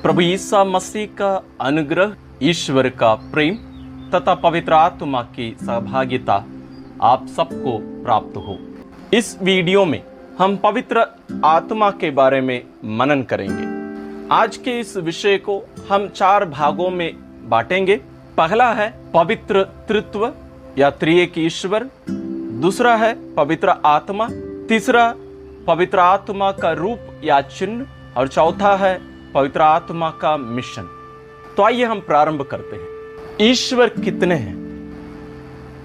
प्रभु ईसा मसीह का अनुग्रह, ईश्वर का प्रेम तथा पवित्र आत्मा की सहभागिता आप सबको प्राप्त हो। इस वीडियो में हम पवित्र आत्मा के बारे में मनन करेंगे। आज के इस विषय को हम 4 भागों में बांटेंगे। पहला है पवित्र तृत्व या त्रिएक ईश्वर, दूसरा है पवित्र आत्मा, तीसरा पवित्र आत्मा का रूप या चिन्ह, और चौथा है पवित्र आत्मा का मिशन। तो आइए हम प्रारंभ करते हैं। ईश्वर कितने हैं?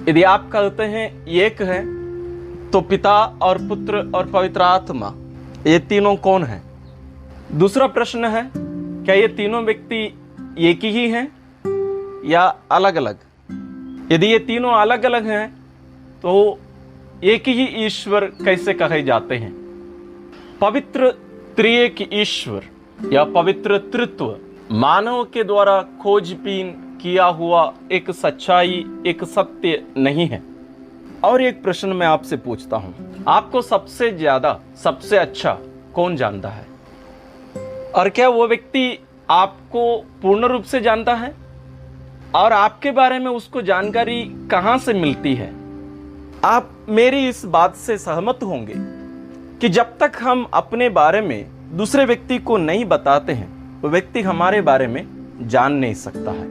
यदि आप कहते हैं एक है, तो पिता और पुत्र और पवित्र आत्मा, ये तीनों कौन हैं? दूसरा प्रश्न है, क्या ये तीनों व्यक्ति एक ही हैं या अलग अलग? यदि ये तीनों अलग अलग हैं तो एक ही ईश्वर कैसे कहे जाते हैं? पवित्र त्रिएक ईश्वर या पवित्र तृत्व मानव के द्वारा खोजबीन किया हुआ एक सच्चाई, एक सत्य नहीं है। और एक प्रश्न मैं आपसे पूछता हूं, आपको सबसे ज्यादा, सबसे अच्छा कौन जानता है? और क्या वो व्यक्ति आपको पूर्ण रूप से जानता है? और आपके बारे में उसको जानकारी कहां से मिलती है? आप मेरी इस बात से सहमत होंगे कि जब तक हम अपने बारे में दूसरे व्यक्ति को नहीं बताते हैं, वो व्यक्ति हमारे बारे में जान नहीं सकता है।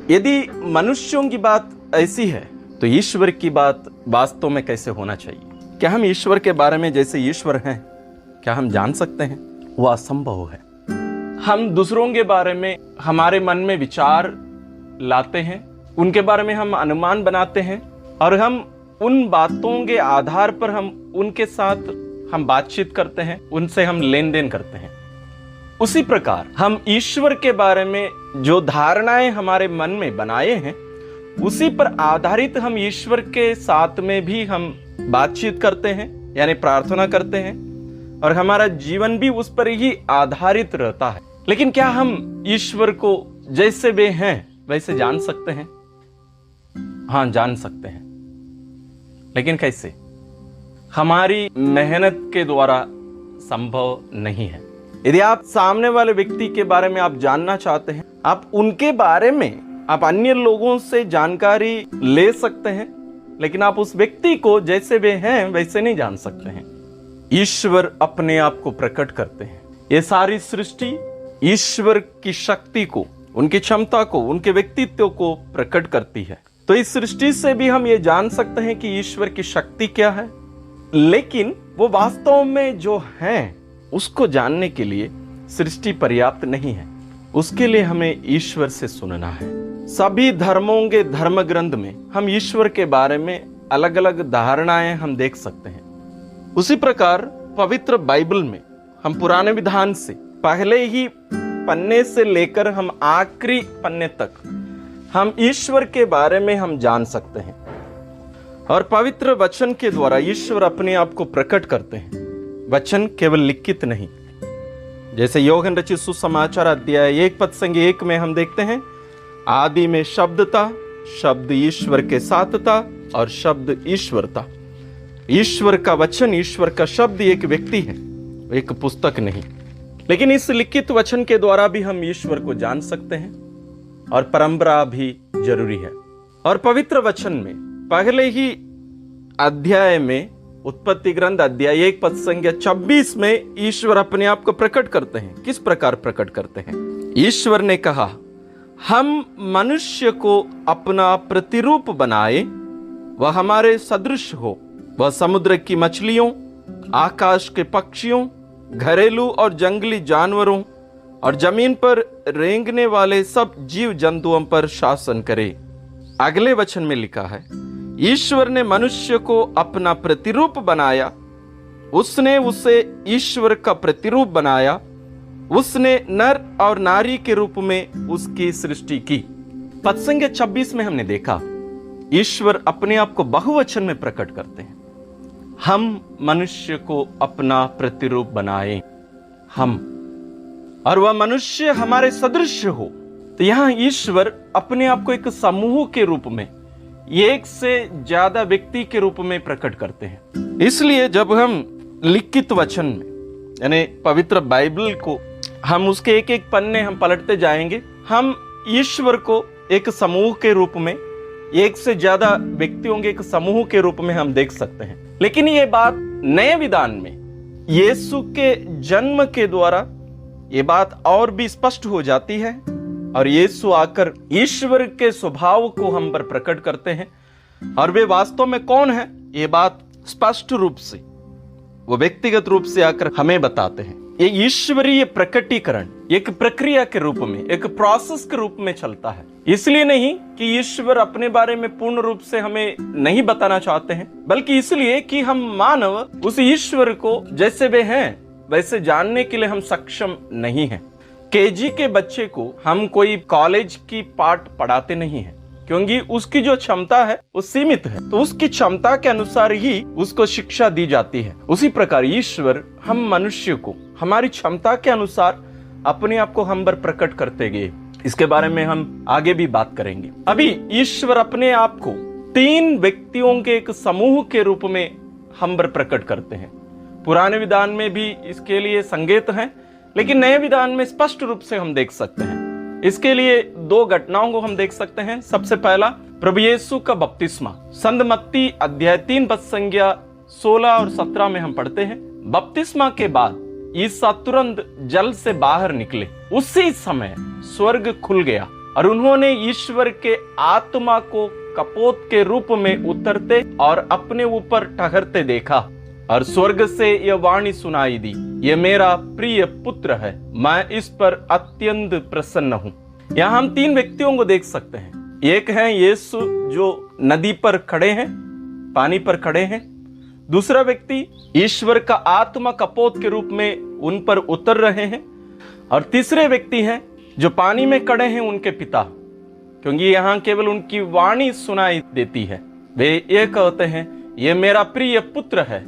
यदि मनुष्यों की बात ऐसी है, तो ईश्वर की बात वास्तव में कैसे होना चाहिए? क्या हम ईश्वर के बारे में जैसे ईश्वर हैं, क्या हम जान सकते हैं? वह असंभव है। हम दूसरों के बारे में हमारे मन में विचार लाते हैं, उनके बारे में हम अनुमान बनाते हैं, और हम उन बातों के आधार पर हम उनके साथ हम बातचीत करते हैं, उनसे हम लेन देन करते हैं। उसी प्रकार हम ईश्वर के बारे में जो धारणाएं हमारे मन में बनाए हैं, उसी पर आधारित हम ईश्वर के साथ में भी हम बातचीत करते हैं, यानी प्रार्थना करते हैं, और हमारा जीवन भी उस पर ही आधारित रहता है। लेकिन क्या हम ईश्वर को जैसे वे हैं वैसे जान सकते हैं? हाँ, जान सकते हैं। लेकिन कैसे? हमारी मेहनत के द्वारा संभव नहीं है। यदि आप सामने वाले व्यक्ति के बारे में आप जानना चाहते हैं, आप उनके बारे में आप अन्य लोगों से जानकारी ले सकते हैं, लेकिन आप उस व्यक्ति को जैसे वे हैं वैसे नहीं जान सकते हैं। ईश्वर अपने आप को प्रकट करते हैं। ये सारी सृष्टि ईश्वर की शक्ति को, उनकी क्षमता को, उनके व्यक्तित्व को प्रकट करती है। तो इस सृष्टि से भी हम ये जान सकते हैं कि ईश्वर की शक्ति क्या है। लेकिन वो वास्तव में जो हैं, उसको जानने के लिए सृष्टि पर्याप्त नहीं है। उसके लिए हमें ईश्वर से सुनना है। सभी धर्मों के धर्म ग्रंथ में हम ईश्वर के बारे में अलग अलग धारणाएं हम देख सकते हैं। उसी प्रकार पवित्र बाइबल में हम पुराने विधान से पहले ही पन्ने से लेकर हम आखिरी पन्ने तक हम ईश्वर के बारे में हम जान सकते हैं। और पवित्र वचन के द्वारा ईश्वर अपने आप को प्रकट करते हैं। वचन केवल लिखित नहीं, जैसे यूहन्ना रचित सुसमाचार अध्याय 1 में हम देखते हैं, आदि में शब्द था, शब्द ईश्वर के साथ था, और शब्द ईश्वर था। ईश्वर का वचन, ईश्वर का शब्द एक व्यक्ति है, एक पुस्तक नहीं। लेकिन इस लिखित वचन के द्वारा भी हम ईश्वर को जान सकते हैं, और परंपरा भी जरूरी है। और पवित्र वचन में पहले ही अध्याय में, उत्पत्ति ग्रंथ अध्याय 1:26 में ईश्वर अपने आप को प्रकट करते हैं। किस प्रकार प्रकट करते हैं? ईश्वर ने कहा, हम मनुष्य को अपना प्रतिरूप बनाए, वह हमारे सदृश हो। वह समुद्र की मछलियों, आकाश के पक्षियों, घरेलू और जंगली जानवरों और जमीन पर रेंगने वाले सब जीव जंतुओं पर शासन करे। अगले वचन में लिखा है, ईश्वर ने मनुष्य को अपना प्रतिरूप बनाया, उसने उसे ईश्वर का प्रतिरूप बनाया, उसने नर और नारी के रूप में उसकी सृष्टि की। पद संख्या 26 में हमने देखा, ईश्वर अपने आप को बहुवचन में प्रकट करते हैं। हम मनुष्य को अपना प्रतिरूप बनाए, हम, और वह मनुष्य हमारे सदृश हो। तो यहां ईश्वर अपने आप को एक समूह के रूप में, एक से ज्यादा व्यक्ति के रूप में प्रकट करते हैं। इसलिए जब हम लिखित वचन में, यानी पवित्र बाइबल को हम उसके एक एक पन्ने हम पलटते जाएंगे। हम ईश्वर को एक समूह के रूप में, एक से ज्यादा व्यक्तियों के एक समूह के रूप में हम देख सकते हैं। लेकिन ये बात नए विधान में यीशु के जन्म के द्वारा ये बात और भी स्पष्ट हो जाती है और यीशु आकर ईश्वर के स्वभाव को हम पर प्रकट करते हैं और वे वास्तव में कौन है ये बात स्पष्ट रूप से वो व्यक्तिगत रूप से आकर हमें बताते हैं। ये ईश्वरीय प्रकटीकरण एक प्रक्रिया के रूप में, एक प्रोसेस के रूप में चलता है। इसलिए नहीं कि ईश्वर अपने बारे में पूर्ण रूप से हमें नहीं बताना चाहते हैं, बल्कि इसलिए कि हम मानव उस ईश्वर को जैसे वे हैं वैसे जानने के लिए हम सक्षम नहीं हैं। केजी के बच्चे को हम कोई कॉलेज की पाठ पढ़ाते नहीं हैं, क्योंकि उसकी जो क्षमता है वो सीमित है, तो उसकी क्षमता के अनुसार ही उसको शिक्षा दी जाती है। उसी प्रकार ईश्वर हम मनुष्य को हमारी क्षमता के अनुसार अपने आप को हम पर प्रकट करते गए। इसके बारे में हम आगे भी बात करेंगे। अभी ईश्वर अपने आप को 3 व्यक्तियों के एक समूह के रूप में हम पर प्रकट करते हैं। पुराने विधान में भी इसके लिए संकेत हैं, लेकिन नए विधान में स्पष्ट रूप से हम देख सकते हैं। इसके लिए 2 घटनाओं को हम देख सकते हैं। सबसे पहला प्रभु यीशु का बपतिस्मा, संत मत्ती अध्याय 3 पद संख्या 16 और 17 में हम पढ़ते हैं। बपतिस्मा के बाद ईसा तुरंत जल से बाहर निकले, उसी समय स्वर्ग खुल गया और उन्होंने ईश्वर के आत्मा को कपोत के रूप में उतरते और अपने ऊपर ठहरते देखा और स्वर्ग से यह वाणी सुनाई दी, ये मेरा प्रिय पुत्र है, मैं इस पर अत्यंत प्रसन्न हूँ। यहाँ हम 3 व्यक्तियों को देख सकते हैं। एक है यीशु जो नदी पर खड़े हैं, पानी पर खड़े हैं। दूसरा व्यक्ति ईश्वर का आत्मा कपोत के रूप में उन पर उतर रहे हैं। और तीसरे व्यक्ति हैं जो पानी में खड़े हैं, उनके पिता, क्योंकि यहाँ केवल उनकी वाणी सुनाई देती है। वे ये कहते हैं, ये मेरा प्रिय पुत्र है,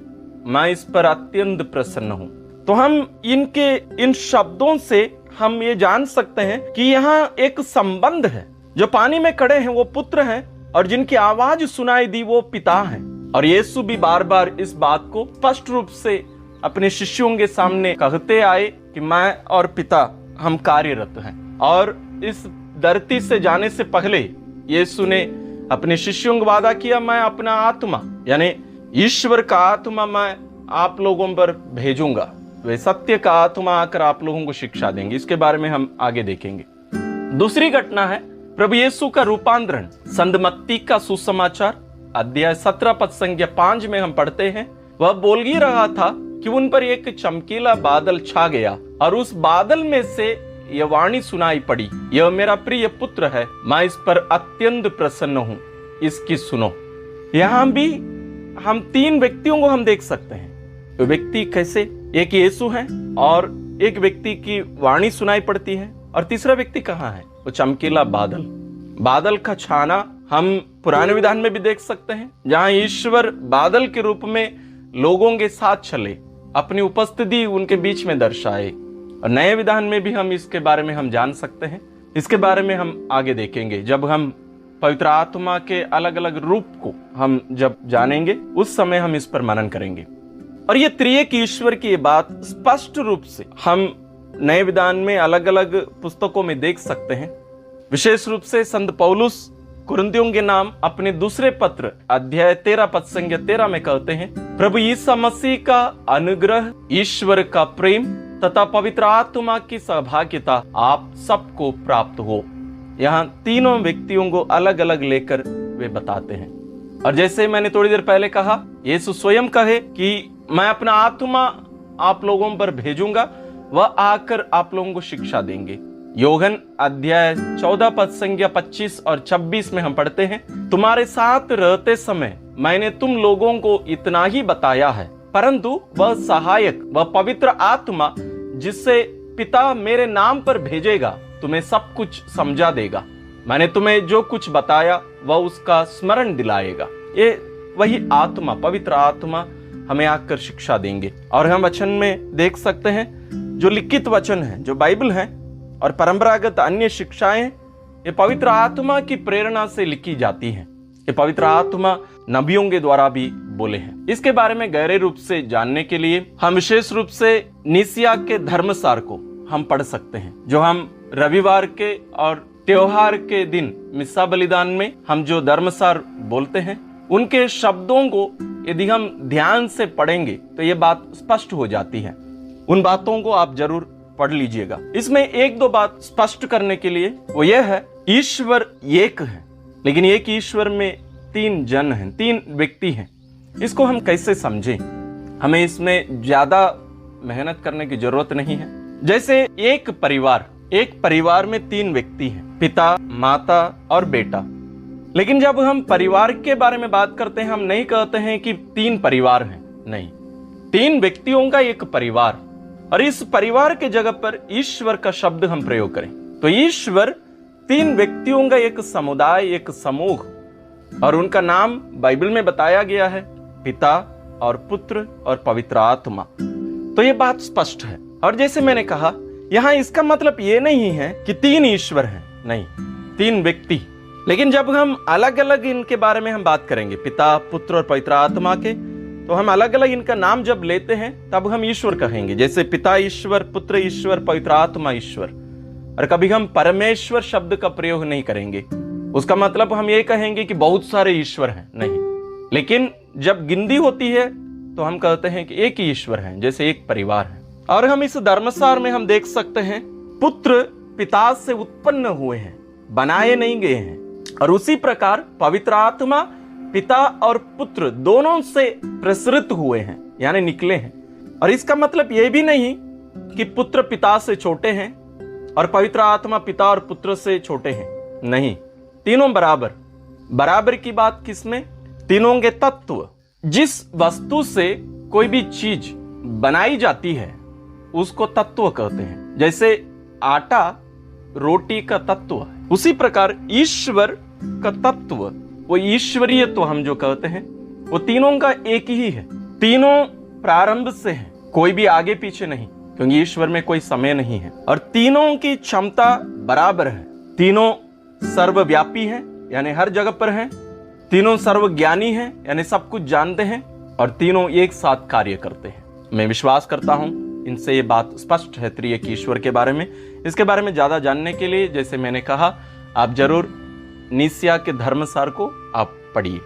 मैं इस पर अत्यंत प्रसन्न हूं। तो हम इनके इन शब्दों से हम ये जान सकते हैं कि यहाँ एक संबंध है। जो पानी में खड़े हैं वो पुत्र हैं और जिनकी आवाज सुनाई दी वो पिता हैं। और यीशु भी बार बार इस बात को स्पष्ट रूप से अपने शिष्यों के सामने कहते आए कि मैं और पिता हम कार्यरत हैं। और इस धरती से जाने से पहले यीशु ने अपने शिष्यों को वादा किया, मैं अपना आत्मा यानी ईश्वर का आत्मा मैं आप लोगों पर भेजूंगा, वे सत्य का आत्मा आकर आप लोगों को शिक्षा देंगे। इसके बारे में हम आगे देखेंगे। दूसरी घटना है प्रभु यीशु का रूपांतरण, संत मत्ती का सुसमाचार अध्याय 17 पद संख्या 5 में हम पढ़ते हैं। वह बोल ही रहा था कि उन पर एक चमकीला बादल छा गया और उस बादल में से यह वाणी सुनाई पड़ी, यह मेरा प्रिय पुत्र है, मैं इस पर अत्यंत प्रसन्न हूं, इसकी सुनो। यहां भी हम 3 व्यक्तियों को हम देख सकते हैं। वो व्यक्ति कैसे, एक यीशु है और एक व्यक्ति की वाणी सुनाई पड़ती है और तीसरा व्यक्ति कहाँ है, वो चमकीला बादल। बादल का छाना हम पुराने विधान में भी देख सकते हैं, जहां ईश्वर बादल के रूप में लोगों के साथ चले, अपनी उपस्थिति उनके बीच में दर्शाए। और नए विधान में भी हम इसके बारे में हम जान सकते हैं। इसके बारे में हम आगे देखेंगे। जब हम पवित्र आत्मा के अलग अलग रूप को हम जब जानेंगे उस समय हम इस पर मनन करेंगे। और ये त्रिएक ईश्वर की ये बात स्पष्ट रूप से हम नए विधान में अलग अलग पुस्तकों में देख सकते हैं। विशेष रूप से संत पौलुस कुरिन्थियों के नाम अपने दूसरे पत्र अध्याय 13 पद संख्या 13 में कहते हैं, प्रभु यीशु मसीह का अनुग्रह, ईश्वर का प्रेम तथा पवित्र आत्मा की सहभागिता आप सबको प्राप्त हो। यहाँ तीनों व्यक्तियों को अलग अलग लेकर वे बताते हैं। और जैसे मैंने थोड़ी देर पहले कहा, यीशु स्वयं कहे कि मैं अपना आत्मा आप लोगों पर भेजूंगा, वह आकर आप लोगों को शिक्षा देंगे। योहन अध्याय 14 पद संख्या 25 और 26 में हम पढ़ते हैं, तुम्हारे साथ रहते समय मैंने तुम लोगों को इतना ही बताया है, परंतु वह सहायक, वह पवित्र आत्मा जिससे पिता मेरे नाम पर भेजेगा, तुम्हें सब कुछ समझा देगा। मैंने तुम्हें जो कुछ बताया वह उसका स्मरण दिलाएगा। ये वही आत्मा, पवित्र आत्मा हमें आकर शिक्षा देंगे। और हम वचन में देख सकते हैं, जो लिखित वचन है, जो बाइबल है और परंपरागत अन्य शिक्षाएं, ये पवित्र आत्मा की प्रेरणा से लिखी जाती हैं। ये पवित्र आत्मा नबियों के द्वारा भी बोले हैं। इसके बारे में गहरे रूप से जानने के लिए हम विशेष रूप से निसिया के धर्मसार को हम पढ़ सकते हैं, जो हम रविवार के और त्योहार के दिन मिस्सा बलिदान में हम जो धर्मसार बोलते हैं, उनके शब्दों को यदि हम ध्यान से पढ़ेंगे तो ये बात स्पष्ट हो जाती है। उन बातों को आप जरूर पढ़ लीजिएगा। इसमें एक दो बात स्पष्ट करने के लिए, वो ये है, ईश्वर एक है, लेकिन एक ईश्वर में तीन जन हैं, तीन व्यक्ति हैं। इसको हम कैसे समझें? हमें इसमें ज्यादा मेहनत करने की जरूरत नहीं है। जैसे एक परिवार में तीन व्यक्ति हैं, पिता, माता और बेटा। लेकिन जब हम परिवार के बारे में बात करते हैं, हम नहीं कहते हैं कि तीन परिवार हैं, नहीं, तीन व्यक्तियों का एक परिवार। और इस परिवार के जगह पर ईश्वर का शब्द हम प्रयोग करें तो ईश्वर तीन व्यक्तियों का एक समुदाय, एक समूह, और उनका नाम बाइबल में बताया गया है, पिता और पुत्र और पवित्र आत्मा। तो ये बात स्पष्ट है। और जैसे मैंने कहा, यहां इसका मतलब ये नहीं है कि तीन ईश्वर हैं, नहीं, तीन व्यक्ति। लेकिन जब हम अलग अलग इनके बारे में हम बात करेंगे, पिता, पुत्र और पवित्र आत्मा के, तो हम अलग अलग इनका नाम जब लेते हैं तब हम ईश्वर कहेंगे। जैसे पिता ईश्वर, पुत्र ईश्वर, पवित्र आत्मा ईश्वर। और कभी हम परमेश्वर शब्द का प्रयोग नहीं करेंगे। उसका मतलब हम ये कहेंगे कि बहुत सारे ईश्वर हैं, नहीं। लेकिन जब गिनती होती है तो हम कहते हैं कि एक ही ईश्वर है, जैसे एक परिवार है। और हम इस धर्मसार में हम देख सकते हैं, पुत्र पिता से उत्पन्न हुए हैं, बनाए नहीं गए हैं। और उसी प्रकार पवित्र आत्मा पिता और पुत्र दोनों से प्रसृत हुए हैं, यानी निकले हैं। और इसका मतलब यह भी नहीं कि पुत्र पिता से छोटे हैं और पवित्र आत्मा पिता और पुत्र से छोटे हैं, नहीं, तीनों बराबर की बात किसमें? तीनों के तत्व। जिस वस्तु से कोई भी चीज बनाई जाती है उसको तत्व कहते हैं। जैसे आटा रोटी का तत्व है, उसी प्रकार ईश्वर का तत्व, वो ईश्वरीय तो हम जो कहते हैं, वो तीनों का एक ही है। तीनों प्रारंभ से हैं, कोई भी आगे पीछे नहीं, क्योंकि ईश्वर में कोई समय नहीं है। और तीनों की क्षमता बराबर है। तीनों सर्वव्यापी हैं, यानी हर जगह पर हैं। तीनों सर्वज्ञानी हैं, यानी सब कुछ जानते हैं। और तीनों एक साथ कार्य करते हैं। मैं विश्वास करता हूं इनसे ये बात स्पष्ट है त्रिएक ईश्वर के बारे में। इसके बारे में ज्यादा जानने के लिए, जैसे मैंने कहा, आप जरूर नीसिया के धर्मसार को आप पढ़िए।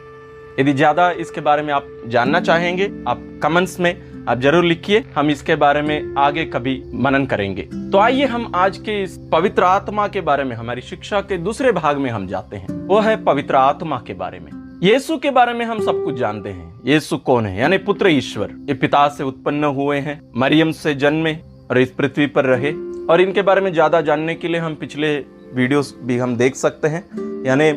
यदि ज्यादा इसके बारे में आप जानना चाहेंगे, आप कमेंट्स में आप जरूर लिखिए, हम इसके बारे में आगे कभी मनन करेंगे। तो आइए हम आज के इस पवित्र आत्मा के बारे में, हमारी शिक्षा के दूसरे भाग में हम जाते हैं। वो है पवित्र आत्मा के बारे में। यीशु के बारे में हम सब कुछ जानते हैं। यीशु कौन है? यानी पुत्र ईश्वर। ये पिता से उत्पन्न हुए हैं, मरियम से जन्मे और इस पृथ्वी पर रहे। और इनके बारे में ज्यादा जानने के लिए हम पिछले वीडियोस भी हम देख सकते हैं, यानी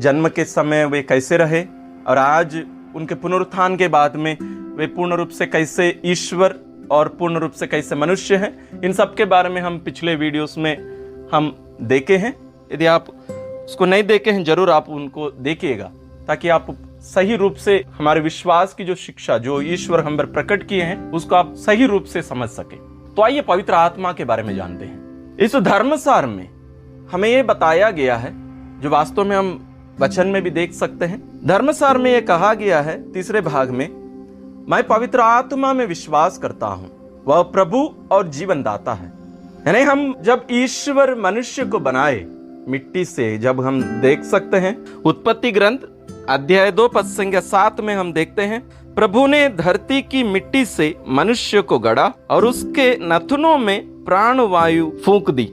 जन्म के समय वे कैसे रहे और आज उनके पुनरुत्थान के बाद में वे पूर्ण रूप से कैसे ईश्वर और पूर्ण रूप से कैसे मनुष्य हैं। इन सब के बारे में हम पिछले वीडियोस में हम देखे हैं। यदि आप उसको नहीं देखे हैं, जरूर आप उनको देखिएगा, ताकि आप सही रूप से हमारे विश्वास की जो शिक्षा, जो ईश्वर हम पर प्रकट किए हैं, उसको आप सही रूप से समझ सके। तो आइए पवित्र आत्मा के बारे में जानते हैं। इस धर्मसार में हमें यह बताया गया है, जो वास्तव में हम वचन में भी देख सकते हैं। धर्मसार में यह कहा गया है तीसरे भाग में, मैं पवित्र आत्मा में विश्वास करता हूं, वह प्रभु और जीवन दाता है। यानी हम जब ईश्वर मनुष्य को बनाए मिट्टी से, जब हम देख सकते हैं उत्पत्ति ग्रंथ अध्याय 2 पद संख्या 7 में हम देखते हैं, प्रभु ने धरती की मिट्टी से मनुष्य को गढ़ा और उसके नथुनों में प्राण वायु फूंक दी।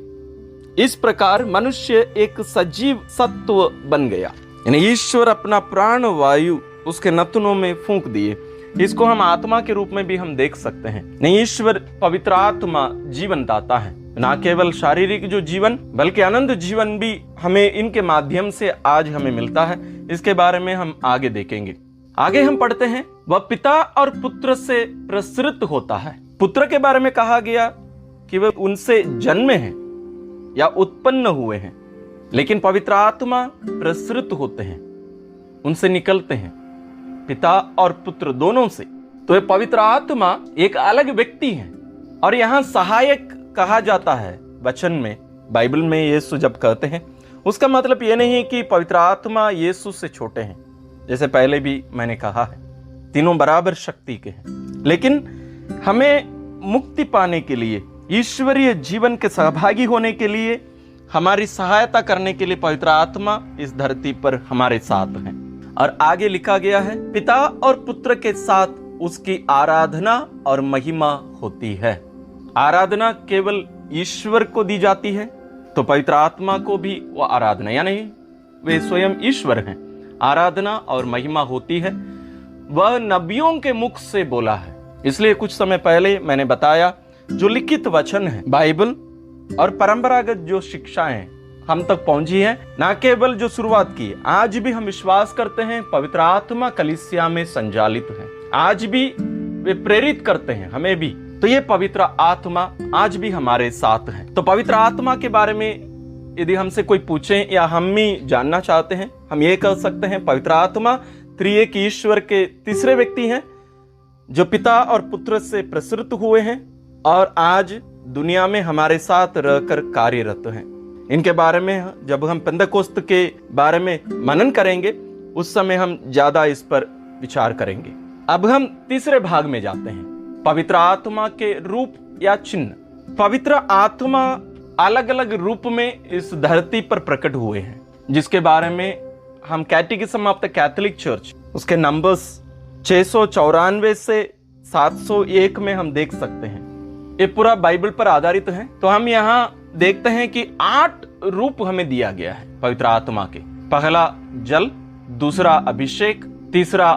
इस प्रकार मनुष्य एक सजीव सत्व बन गया। यानी ईश्वर अपना प्राण वायु उसके नथुनों में फूंक दिए। इसको हम आत्मा के रूप में भी हम देख सकते हैं। नहीं, ईश्वर पवित्र आत्मा जीवन दाता है, ना केवल शारीरिक जो जीवन, बल्कि अनंत जीवन भी हमें इनके माध्यम से आज हमें मिलता है। इसके बारे में हम आगे देखेंगे। आगे हम पढ़ते हैं, वह पिता और पुत्र से प्रसृत होता है। पुत्र के बारे में कहा गया कि वह उनसे जन्मे हैं या उत्पन्न हुए हैं, लेकिन पवित्र आत्मा प्रसृत होते हैं, उनसे निकलते हैं, पिता और पुत्र दोनों से। तो ये पवित्र आत्मा एक अलग व्यक्ति है। और यहां सहायक कहा जाता है वचन में, बाइबल में यीशु जब कहते हैं, उसका मतलब यह नहीं है कि पवित्र आत्मा यीशु से छोटे हैं, जैसे पहले भी मैंने कहा है, तीनों बराबर शक्ति के हैं। लेकिन हमें मुक्ति पाने के लिए ईश्वरीय जीवन के सहभागी होने के लिए, हमारी सहायता करने के लिए पवित्र आत्मा इस धरती पर हमारे साथ है। और आगे लिखा गया है, पिता और पुत्र के साथ उसकी आराधना और महिमा होती है। आराधना केवल ईश्वर को दी जाती है, तो पवित्र आत्मा को भी वो आराधना, यानी वे स्वयं ईश्वर हैं, आराधना और महिमा होती है। वह नबियों के मुख से बोला है। इसलिए कुछ समय पहले मैंने बताया, जो लिखित वचन है, बाइबल और परंपरागत जो शिक्षाएं हम तक पहुंची है, ना केवल जो शुरुआत की, आज भी हम विश्वास करते हैं पवित्र आत्मा कलीसिया में संचालित है। आज भी वे प्रेरित करते हैं हमें भी। तो ये पवित्र आत्मा आज भी हमारे साथ है। तो पवित्र आत्मा के बारे में यदि हमसे कोई पूछे या हम ही जानना चाहते हैं, हम ये कह सकते हैं, पवित्र आत्मा त्रिएक ईश्वर के तीसरे व्यक्ति हैं, जो पिता और पुत्र से प्रसृत हुए हैं और आज दुनिया में हमारे साथ रहकर कार्यरत हैं। इनके बारे में जब हम पेंतेकोस्त के बारे में मनन करेंगे, उस समय हम ज्यादा इस पर विचार करेंगे। अब हम तीसरे भाग में जाते हैं, पवित्र आत्मा के रूप या चिन्ह। पवित्र आत्मा अलग अलग रूप में इस धरती पर प्रकट हुए हैं, जिसके बारे में हम कैटेकिज्म ऑफ द कैथोलिक चर्च उसके नंबर्स 694 से 701 में हम देख सकते हैं। ये पूरा बाइबल पर आधारित है। तो हम यहाँ देखते हैं कि 8 रूप हमें दिया गया है पवित्र आत्मा के। पहला जल, दूसरा अभिषेक, तीसरा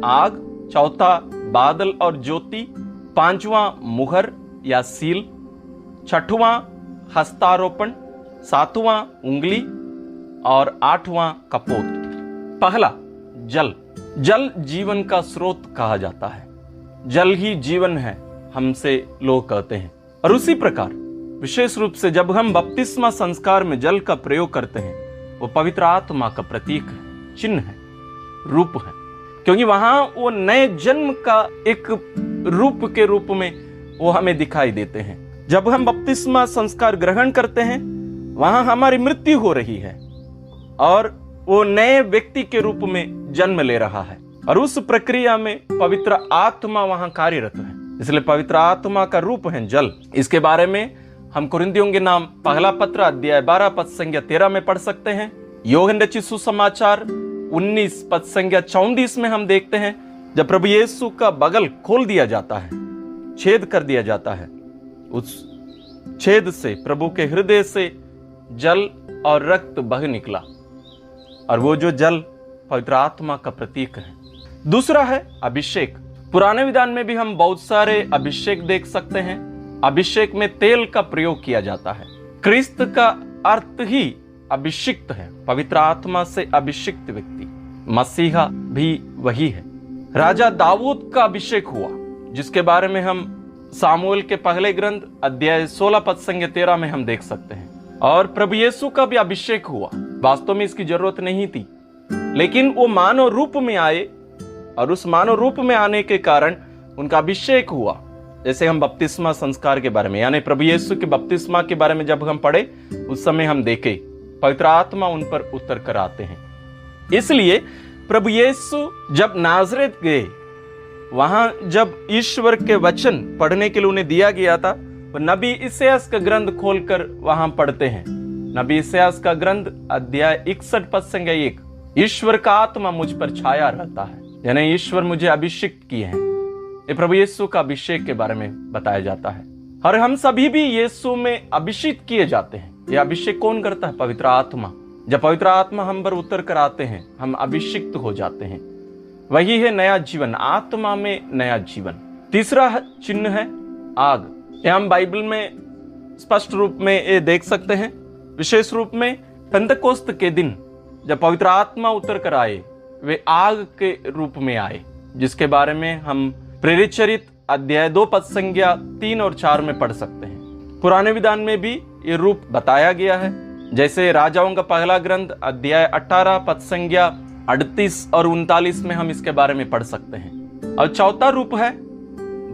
आग, चौथा बादल और ज्योति, पांचवा मुहर या सील, छठवां हस्तारोपण, सातवां उंगली और आठवां कपोत। पहला जल। जल जीवन का स्रोत कहा जाता है। जल ही जीवन है, हमसे लोग कहते हैं। और उसी प्रकार विशेष रूप से जब हम बपतिस्मा संस्कार में जल का प्रयोग करते हैं, वो पवित्र आत्मा का प्रतीक है, चिन्ह है, रूप है, क्योंकि वहां वो नए जन्म का एक रूप के रूप में वो हमें दिखाई देते हैं। जब हम बपतिस्मा संस्कार ग्रहण करते हैं, वहां हमारी मृत्यु हो रही है और वो नए व्यक्ति के रूप में जन्म ले रहा है, और उस प्रक्रिया में पवित्र आत्मा वहां कार्यरत है। इसलिए पवित्र आत्मा का रूप है जल। इसके बारे में हम कुरिन्थियों के नाम पहला पत्र अध्याय 12 पद संख्या 13 में पढ़ सकते हैं। यूहन्ना रचित सुसमाचार 19 पद संख्या 34 में हम देखते हैं, जब प्रभु यीशु का बगल खोल दिया जाता है, छेद कर दिया जाता है, उस छेद से प्रभु के हृदय से जल और रक्त बह निकला, और वो जो जल पवित्र आत्मा का प्रतीक है। दूसरा है अभिषेक। पुराने विधान में भी हम बहुत सारे अभिषेक देख सकते हैं। अभिषेक में तेल का प्रयोग किया जाता है। क्रिस्त का अर्थ ही अभिषिक्त है, पवित्र आत्मा से अभिषिक्त व्यक्ति। मसीहा भी वही है। राजा दाऊद का अभिषेक हुआ, जिसके बारे में हम सामुएल के पहले ग्रंथ अध्याय 16 पद संख्या 13 में हम देख सकते हैं। और प्रभु यीशु का भी अभिषेक हुआ। वास्तव में इसकी जरूरत नहीं थी, लेकिन वो मानव रूप में आए, और उस मानव रूप में आने के कारण उनका अभिषेक हुआ। जैसे हम बपतिस्मा संस्कार के बारे में, यानी प्रभु यीशु के बपतिस्मा के बारे में जब हम पढ़े, उस समय हम देखे पवित्र आत्मा उन पर उतर कर आते हैं। इसलिए प्रभु यीशु जब नाजरेत गए, वहां जब ईश्वर के वचन पढ़ने के लिए उन्हें दिया गया था, वो नबी इसायास का ग्रंथ खोलकर वहां पढ़ते हैं। नबी इसायास का ग्रंथ अध्याय 61 पद संख्या 1, ईश्वर का आत्मा मुझ पर छाया रहता है, यानी ईश्वर मुझे अभिषिक्त किए हैं। ये प्रभु यीशु का अभिषेक के बारे में बताया जाता है। और हम सभी भी यीशु में अभिषिक्त किए जाते हैं। यह अभिषेक कौन करता है? पवित्र आत्मा। जब पवित्र आत्मा हम पर उतर कर आते हैं, हम अभिषिक्त हो जाते हैं। वही है नया जीवन, आत्मा में नया जीवन। तीसरा चिन्ह है आग। यह हम बाइबल में स्पष्ट रूप में ये देख सकते हैं। विशेष रूप में पेंतेकोस्त के दिन जब पवित्र आत्मा उतर कर आए, वे आग के रूप में आए, जिसके बारे में हम प्रेरित चरित अध्याय 2 पद संख्या 3 और 4 में पढ़ सकते हैं। पुराने विधान में भी ये रूप बताया गया है। जैसे राजाओं का पहला ग्रंथ अध्याय 18 पद संख्या 38 और 39 में हम इसके बारे में पढ़ सकते हैं। और चौथा रूप है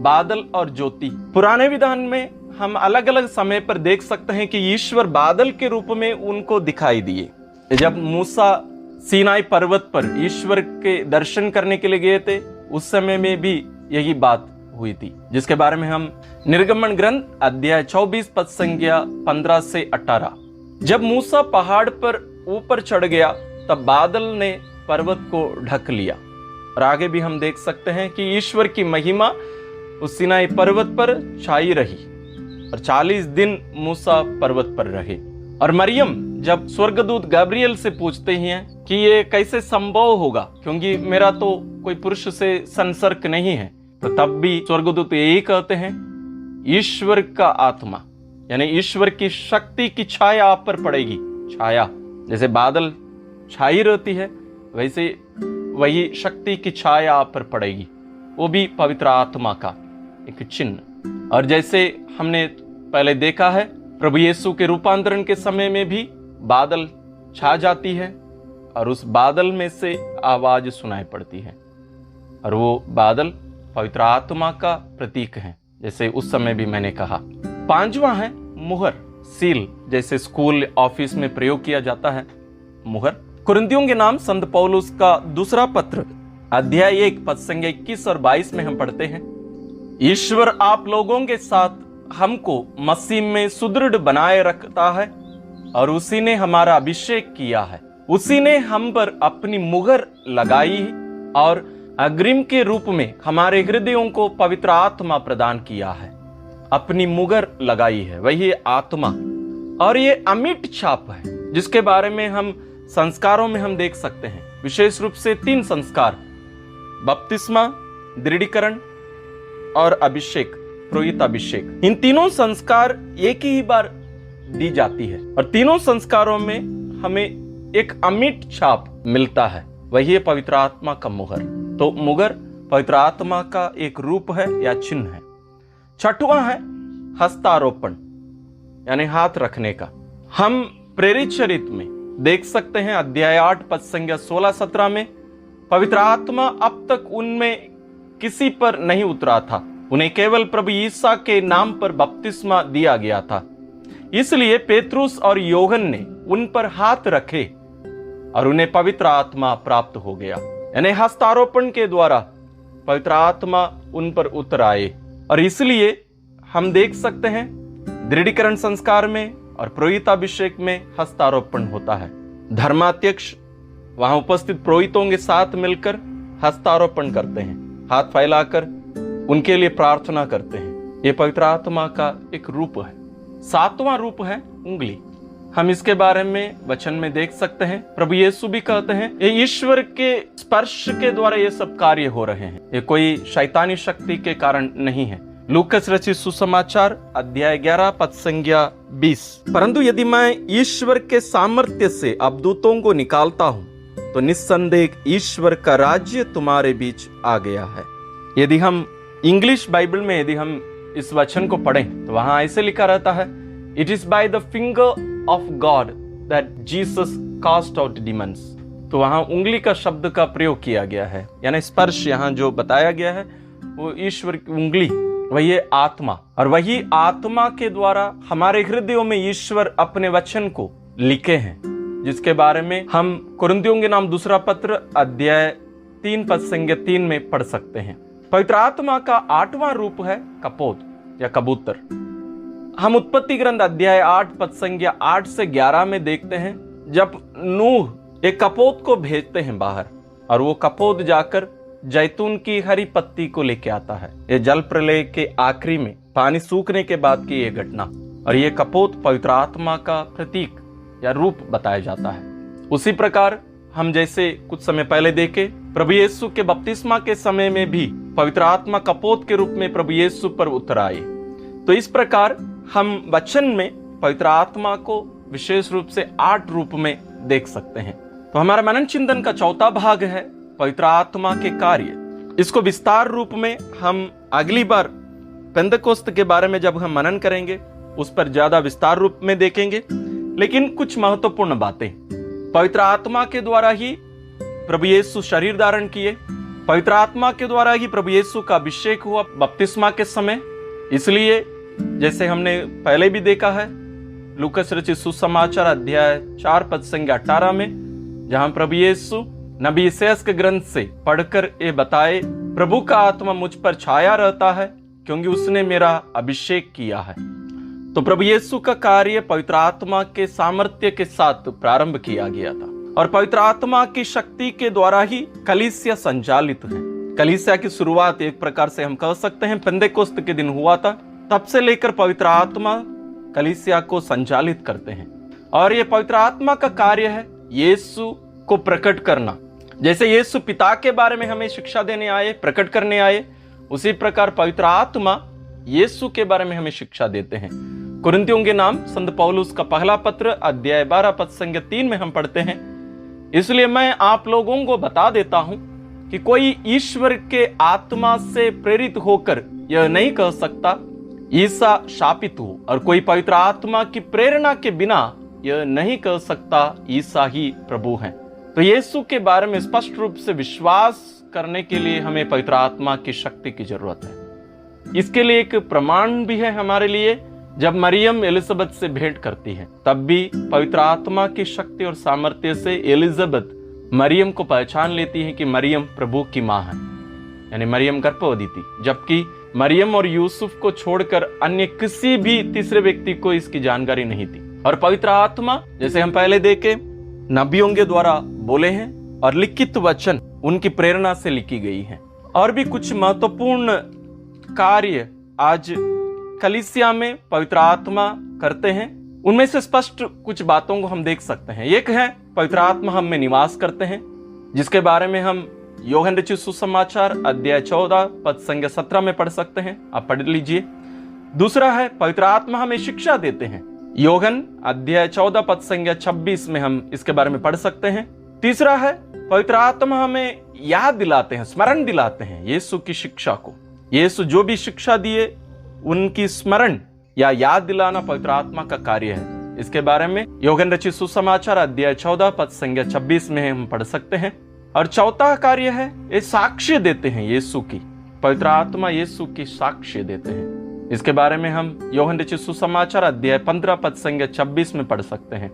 बादल और ज्योति। पुराने विधान में हम अलग अलग समय पर देख सकते हैं कि ईश्वर बादल के रूप में उनको दिखाई दिए। जब मूसा सीनाई पर्वत पर ईश्वर के दर्शन करने के लिए गए थे, उस समय में भी यही बात हुई थी, जिसके बारे में हम निर्गमन ग्रंथ अध्याय 24 पद संख्या 15 से 18। जब मूसा पहाड़ पर ऊपर चढ़ गया तब बादल ने पर्वत को ढक लिया। और आगे भी हम देख सकते हैं कि ईश्वर की महिमा उस सिनाई पर्वत पर छाई रही और 40 दिन मूसा पर्वत पर रहे। और मरियम जब स्वर्गदूत गब्रियल से पूछते हैं कि ये कैसे संभव होगा, क्योंकि मेरा तो कोई पुरुष से संसर्ग नहीं है, तो तब भी स्वर्गदूत यही कहते हैं, ईश्वर का आत्मा यानी ईश्वर की शक्ति की छाया आप पर पड़ेगी। छाया जैसे बादल छाई रहती है, वैसे वही शक्ति की छाया आप पर पड़ेगी, वो भी पवित्र आत्मा का एक चिन्ह। और जैसे हमने पहले देखा है, प्रभु यीशु के रूपांतरण के समय में भी बादल छा जाती है और उस बादल में से आवाज सुनाई पड़ती है, और वो बादल पवित्र आत्मा का प्रतीक है, जैसे उस समय भी मैंने कहा। पांचवा है मुहर, सील, जैसे स्कूल ऑफिस में प्रयोग किया जाता है मुहर। कुरिन्थियों के नाम संत पौलुस का दूसरा पत्र अध्याय 1 पद संख्या 21 और 22 में हम पढ़ते हैं, ईश्वर आप लोगों के साथ हमको मसीह में सुदृढ़ बनाए रखता है और उसी ने हमारा अभिषेक किया है। उसी ने हम पर अपनी मुहर लगाई और अग्रिम के रूप में हमारे हृदयों को पवित्र आत्मा प्रदान किया है। अपनी मुहर लगाई है वही आत्मा, और ये अमिट छाप है, जिसके बारे में हम संस्कारों में हम देख सकते हैं, विशेष रूप से 3 संस्कार, बपतिस्मा, दृढ़ीकरण और अभिषेक, पुरोहित अभिषेक। इन तीनों संस्कार एक ही बार दी जाती है और तीनों संस्कारों में हमें एक अमिट छाप मिलता है, वही है पवित्र आत्मा का मुहर। तो मुहर पवित्र आत्मा का एक रूप है या चिन्ह है। छठवां है हस्तारोपण यानी हाथ रखने का। हम प्रेरित चरित्र में देख सकते हैं अध्याय 8 पद संख्या 16-17 में, पवित्र आत्मा अब तक उनमें किसी पर नहीं उतरा था, उन्हें केवल प्रभु ईसा के नाम पर बपतिस्मा दिया गया था। इसलिए पेत्रुस और योहन ने उन पर हाथ रखे और उन्हें पवित्र आत्मा प्राप्त हो गया, यानी हस्तारोपण के द्वारा पवित्र आत्मा उन पर उतर आए। और इसलिए हम देख सकते हैं दृढ़ीकरण संस्कार में और पुरोहिताभिषेक में हस्तारोपण होता है। धर्माध्यक्ष वहां उपस्थित पुरोहितों के साथ मिलकर हस्तारोपण करते हैं, हाथ फैलाकर उनके लिए प्रार्थना करते हैं। ये पवित्र आत्मा का एक रूप है। 7वां रूप है उंगली। हम इसके बारे में वचन में देख सकते हैं, प्रभु यीशु भी कहते हैं ये ईश्वर के स्पर्श के द्वारा ये सब कार्य हो रहे हैं, ये कोई शैतानी शक्ति के कारण नहीं है। लूकस रचित सुसमाचार अध्याय 11 पद संख्या 20, परंतु यदि मैं ईश्वर के सामर्थ्य से अवदूतों को निकालता हूं तो निस्संदेह ईश्वर का राज्य तुम्हारे बीच आ गया है। यदि हम इंग्लिश बाइबल में यदि हम इस वचन को पढ़ें तो वहां ऐसे लिखा रहता है, it is by the finger of God that Jesus cast out demons. तो वहां उंगली का शब्द का प्रयोग किया गया है, यानी स्पर्श यहाँ जो बताया गया है वो ईश्वर की उंगली, वही आत्मा, और वही आत्मा के द्वारा हमारे हृदयों में ईश्वर अपने वचन को लिखे हैं, जिसके बारे में हम कुरिन्थियों के नाम दूसरा पत्र अध्याय 3 पद संख्या 3 में पढ़ सकते हैं। पवित्र आत्मा का 8वां रूप है कपोत या कबूतर। हम उत्पत्ति ग्रंथ अध्याय 8 पद संख्या 8 से 11 में देखते हैं, जब नूह एक कपोत को भेजते हैं बाहर, और वो कपोत जाकर जैतून की हरी पत्ती को लेके आता है। ये जल प्रलय के आखिरी में पानी सूखने के बाद की ये घटना, और ये कपोत पवित्र आत्मा का प्रतीक या रूप बताया जाता है। उसी प्रकार हम जैसे कुछ समय पहले देखे, प्रभु यीशु के बपतिस्मा के समय में भी पवित्र आत्मा कपोत के रूप में प्रभु यीशु पर उतर आए। तो इस प्रकार हम वचन में पवित्र आत्मा को विशेष रूप से 8 रूप में देख सकते हैं। तो हमारा मनन चिंतन का चौथा भाग है पवित्र आत्मा के कार्य। इसको विस्तार रूप में हम अगली बार पेंतकोस्त के बारे में जब हम मनन करेंगे उस पर ज्यादा विस्तार रूप में देखेंगे। लेकिन कुछ महत्वपूर्ण बातें, पवित्र आत्मा के द्वारा ही प्रभु यीशु शरीर धारण किए, पवित्र आत्मा के द्वारा ही प्रभु यीशु का अभिषेक हुआ बपतिस्मा के समय। इसलिए जैसे हमने पहले भी देखा है लूकस रचित सुसमाचार अध्याय 4 पद संख्या 18 में, जहां प्रभु यीशु नबी यशायाह के ग्रंथ से पढ़कर ये बताए, प्रभु का आत्मा मुझ पर छाया रहता है क्योंकि उसने मेरा अभिषेक किया है। तो प्रभु यीशु का कार्य पवित्र आत्मा के सामर्थ्य के साथ प्रारंभ किया गया था और पवित्र आत्मा की शक्ति के द्वारा ही कलीसिया संचालित है। कलीसिया की शुरुआत एक प्रकार से हम कह सकते हैं पेंतेकोस्त के दिन हुआ था। तब से लेकर पवित्र आत्मा कलीसिया को संचालित करते हैं और ये पवित्र आत्मा का कार्य है यीशु को प्रकट करना। जैसे यीशु पिता के बारे में हमें शिक्षा देने आए, प्रकट करने आए, उसी प्रकार पवित्र आत्मा यीशु के बारे में हमें शिक्षा देते हैं। कुरिन्थियों के नाम संत पौलुस का पहला पत्र अध्याय 12 पद संख्या 3 में हम पढ़ते हैं, इसलिए मैं आप लोगों को बता देता हूं कि कोई ईश्वर के आत्मा से प्रेरित होकर यह नहीं कह सकता ईसा शापित हो, और कोई पवित्र आत्मा की प्रेरणा के बिना यह नहीं कह सकता ईसा ही प्रभु है। तो यीशु के बारे में स्पष्ट रूप से विश्वास करने के लिए हमें पवित्र आत्मा की शक्ति की जरूरत है। इसके लिए एक प्रमाण भी है हमारे लिए। जब मरियम एलिजाबेथ से भेंट करती है तब भी पवित्र आत्मा की शक्ति और सामर्थ्य से एलिजाबेथ मरियम को पहचान लेती है कि मरियम प्रभु की मां है, यानी मरियम गर्भवती थी, जबकि मरियम और यूसुफ को छोड़कर अन्य किसी भी तीसरे व्यक्ति को इसकी जानकारी नहीं थी। और पवित्र आत्मा जैसे हम पहले देखे नबियों के द्वारा बोले हैं और लिखित वचन उनकी प्रेरणा से लिखी गई है। और भी कुछ महत्वपूर्ण कार्य आज कलीसिया में पवित्र आत्मा करते हैं, उनमें से स्पष्ट कुछ बातों को हम देख सकते हैं। एक है पवित्र आत्मा हम में निवास करते हैं, जिसके बारे में हम यूहन्ना रचित सुसमाचार अध्याय 14 पद संख्या 17 में पढ़ सकते हैं, आप पढ़ लीजिए। दूसरा है पवित्र आत्मा हमें शिक्षा देते हैं, यूहन्ना अध्याय 14 पद संख्या 26 में हम इसके बारे में पढ़ सकते हैं। तीसरा है पवित्र आत्मा हमें याद दिलाते हैं, स्मरण दिलाते हैं यीशु की शिक्षा को। यीशु जो भी शिक्षा दिए उनकी स्मरण या याद दिलाना पवित्र आत्मा का कार्य है। इसके बारे में यूहन्ना रचित सुसमाचार अध्याय 14 पद संख्या 26 में हम पढ़ सकते हैं। और चौथा कार्य है ये साक्ष्य देते हैं यीशु की, पवित्र आत्मा यीशु की साक्ष्य देते हैं। इसके बारे में हम यूहन्ना रचित सुसमाचार अध्याय 15 पद संख्या 26 में पढ़ सकते हैं।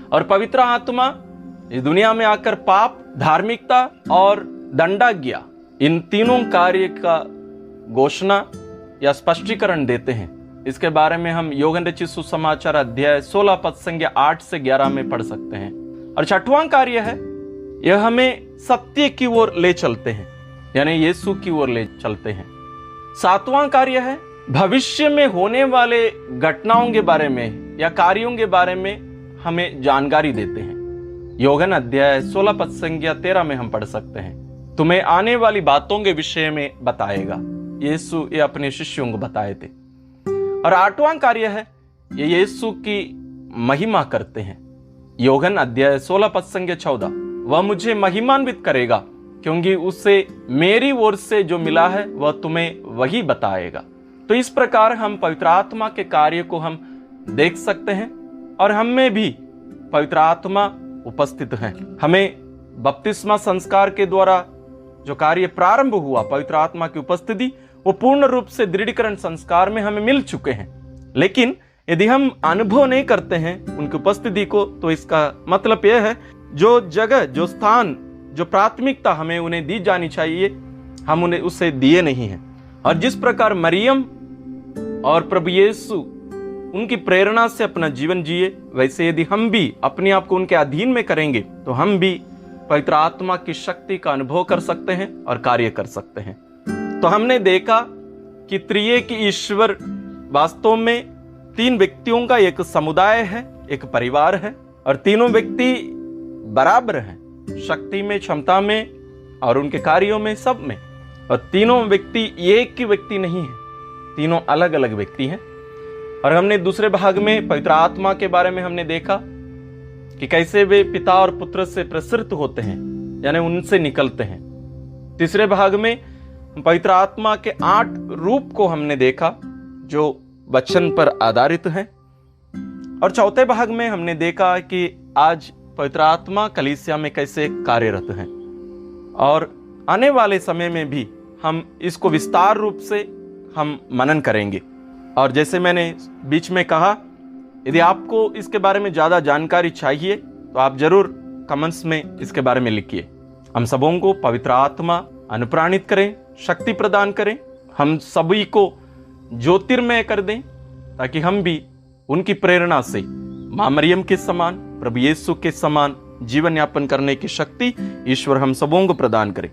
और पवित्र आत्मा इस दुनिया में आकर पाप, धार्मिकता और दंडाज्ञा इन तीनों कार्य का घोषणा या स्पष्टीकरण देते हैं। इसके बारे में हम यूहन्ना रचित सुसमाचार अध्याय 16 पद संख्या 8 से 11 में पढ़ सकते हैं। और छठवां कार्य है यह हमें सत्य की ओर ले चलते हैं, यानी यीशु की ओर ले चलते हैं। सातवां कार्य है भविष्य में होने वाले घटनाओं के बारे में या कार्यों के बारे में हमें जानकारी देते हैं। यूहन्ना अध्याय 16 पद संख्या 13 में हम पढ़ सकते हैं, तुम्हें आने वाली बातों के विषय में बताएगा। यीशु ये अपने शिष्यों को बताए थे। और आठवां कार्य है ये यीशु की महिमा करते हैं। यूहन्ना अध्याय 16 पद संख्या 14, वह मुझे महिमान्वित करेगा क्योंकि उससे मेरी ओर से जो मिला है वह तुम्हें वही बताएगा। तो इस प्रकार हम पवित्र आत्मा के कार्य को हम देख सकते हैं और हम में भी पवित्र आत्मा उपस्थित है। हमें बपतिस्मा संस्कार के द्वारा जो कार्य प्रारंभ हुआ पवित्र आत्मा की उपस्थिति, वो पूर्ण रूप से दृढ़ीकरण संस्कार में हमें मिल चुके हैं। लेकिन यदि हम अनुभव नहीं करते हैं उनकी उपस्थिति को, तो इसका मतलब यह है जो जगह, जो स्थान, जो प्राथमिकता हमें उन्हें दी जानी चाहिए, हम उन्हें उससे दिए नहीं हैं। और जिस प्रकार मरियम और प्रभु यीशु उनकी प्रेरणा से अपना जीवन जिए, वैसे यदि हम भी अपने आप को उनके अधीन में करेंगे तो हम भी पवित्र आत्मा की शक्ति का अनुभव कर सकते हैं और कार्य कर सकते हैं। तो हमने देखा कि त्रिएक ईश्वर वास्तव में तीन व्यक्तियों का एक समुदाय है, एक परिवार है, और तीनों व्यक्ति बराबर हैं शक्ति में, क्षमता में और उनके कार्यों में, सब में। और तीनों व्यक्ति एक ही व्यक्ति नहीं है, तीनों अलग अलग व्यक्ति हैं। और हमने दूसरे भाग में पवित्र आत्मा के बारे में हमने देखा कि कैसे वे पिता और पुत्र से प्रसृत होते हैं, यानी उनसे निकलते हैं। तीसरे भाग में पवित्र आत्मा के 8 रूप को हमने देखा जो वचन पर आधारित हैं। और चौथे भाग में हमने देखा कि आज पवित्र आत्मा कलीसिया में कैसे कार्यरत हैं, और आने वाले समय में भी हम इसको विस्तार रूप से हम मनन करेंगे। और जैसे मैंने बीच में कहा, यदि आपको इसके बारे में ज़्यादा जानकारी चाहिए तो आप जरूर कमेंट्स में इसके बारे में लिखिए। हम सबों को पवित्र आत्मा अनुप्राणित करें, शक्ति प्रदान करें, हम सभी को ज्योतिर्मय कर दें, ताकि हम भी उनकी प्रेरणा से मां मरियम के समान, प्रभु यीशु के समान जीवन यापन करने की शक्ति ईश्वर हम सबों को प्रदान करें।